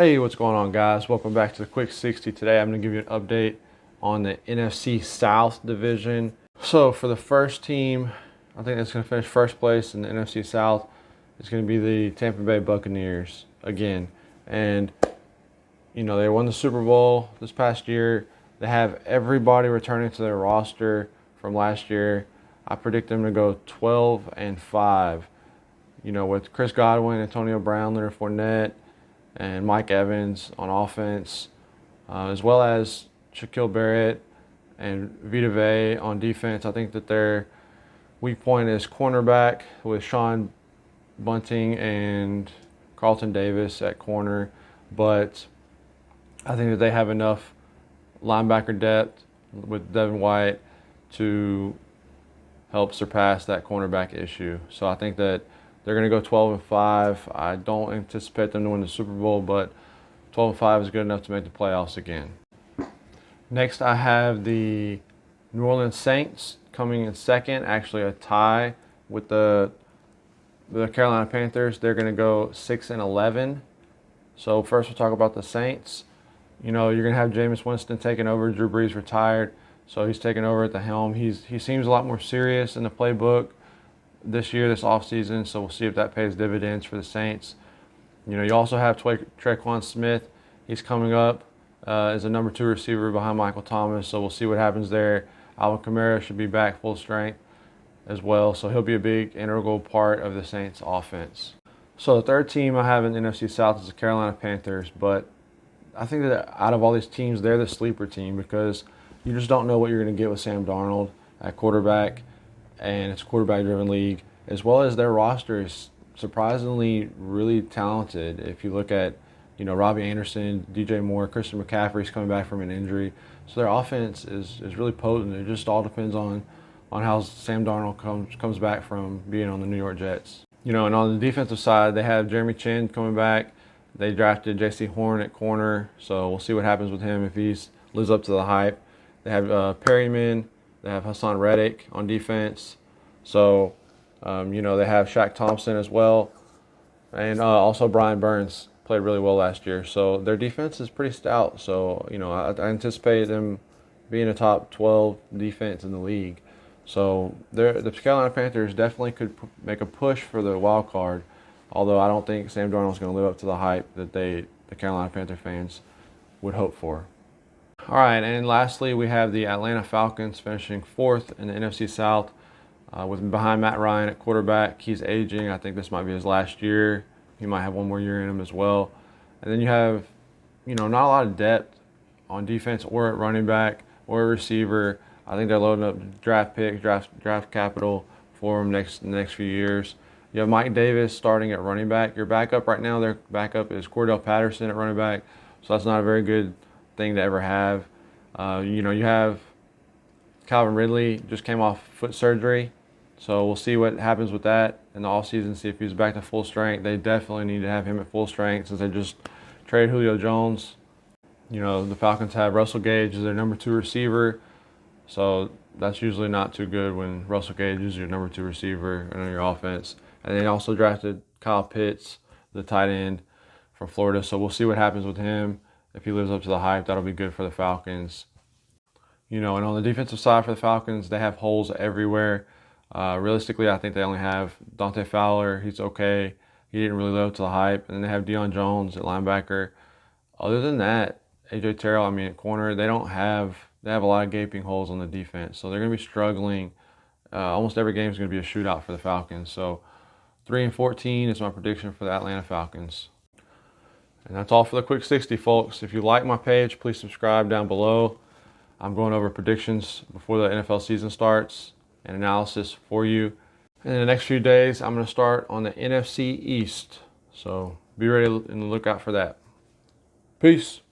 Hey, what's going on, guys? Welcome back to the Quick 60. Today I'm going to give you an update on the NFC South division. So for the first team, I think that's going to finish first place in the NFC South. It's going to be the Tampa Bay Buccaneers again. And, you know, they won the Super Bowl this past year. They have everybody returning to their roster from last year. I predict them to go 12-5. You know, with Chris Godwin, Antonio Brown, Leonard Fournette, and Mike Evans on offense, as well as Shaquille Barrett and Vita Vea on defense. I think that their weak point is cornerback with Sean Bunting and Carlton Davis at corner, but I think that they have enough linebacker depth with Devin White to help surpass that cornerback issue. So I think that they're going to go 12-5. I don't anticipate them to win the Super Bowl, but 12-5 is good enough to make the playoffs again. Next, I have the New Orleans Saints coming in second, actually a tie with the Carolina Panthers. They're going to go 6-11. So first we'll talk about the Saints. You know, you're going to have Jameis Winston taking over. Drew Brees retired, so he's taking over at the helm. He seems a lot more serious in the playbook this year, this offseason, so we'll see if that pays dividends for the Saints. You know, you also have Tre'Quan Smith. He's coming up as a number 2 receiver behind Michael Thomas, so we'll see what happens there. Alvin Kamara should be back full strength as well, so he'll be a big integral part of the Saints offense. So the third team I have in the NFC South is the Carolina Panthers, but I think that out of all these teams, they're the sleeper team because you just don't know what you're going to get with Sam Darnold at quarterback, and it's a quarterback-driven league, as well as their roster is surprisingly really talented. If you look at, you know, Robbie Anderson, DJ Moore, Christian McCaffrey's coming back from an injury, so their offense is really potent. It just all depends on how Sam Darnold comes back from being on the New York Jets. You know, and on the defensive side, they have Jeremy Chin coming back. They drafted J.C. Horn at corner, so we'll see what happens with him if he lives up to the hype. They have Perryman. They have Hassan Reddick on defense. So, you know, they have Shaq Thompson as well. And also Brian Burns played really well last year. So their defense is pretty stout. So, you know, I anticipate them being a top 12 defense in the league. So the Carolina Panthers definitely could make a push for the wild card, although I don't think Sam Darnold is going to live up to the hype that the Carolina Panther fans would hope for. All right, and lastly, we have the Atlanta Falcons finishing 4th in the NFC South with behind Matt Ryan at quarterback. He's aging. I think this might be his last year. He might have one more year in him as well. And then you have, you know, not a lot of depth on defense or at running back or a receiver. I think they're loading up draft picks, draft capital for him the next few years. You have Mike Davis starting at running back. Your backup right now, their backup is Cordell Patterson at running back, so that's not a very good thing to ever have. You know, you have Calvin Ridley just came off foot surgery, so we'll see what happens with that in the offseason, see if he's back to full strength. They definitely need to have him at full strength since they just traded Julio Jones. You know, the Falcons have Russell Gage as their number 2 receiver, so that's usually not too good when Russell Gage is your number 2 receiver on your offense. And they also drafted Kyle Pitts, the tight end from Florida, so we'll see what happens with him. If he lives up to the hype, that'll be good for the Falcons. You know, and on the defensive side for the Falcons, they have holes everywhere. Realistically, I think they only have Dante Fowler. He's okay. He didn't really live up to the hype. And then they have Deion Jones at linebacker. Other than that, A.J. Terrell, at corner, they have a lot of gaping holes on the defense. So they're going to be struggling. Almost every game is going to be a shootout for the Falcons. So 3-14 is my prediction for the Atlanta Falcons. And that's all for the Quick 60, folks. If you like my page, please subscribe down below. I'm going over predictions before the NFL season starts and analysis for you. And in the next few days, I'm going to start on the NFC East. So be ready and look out for that. Peace.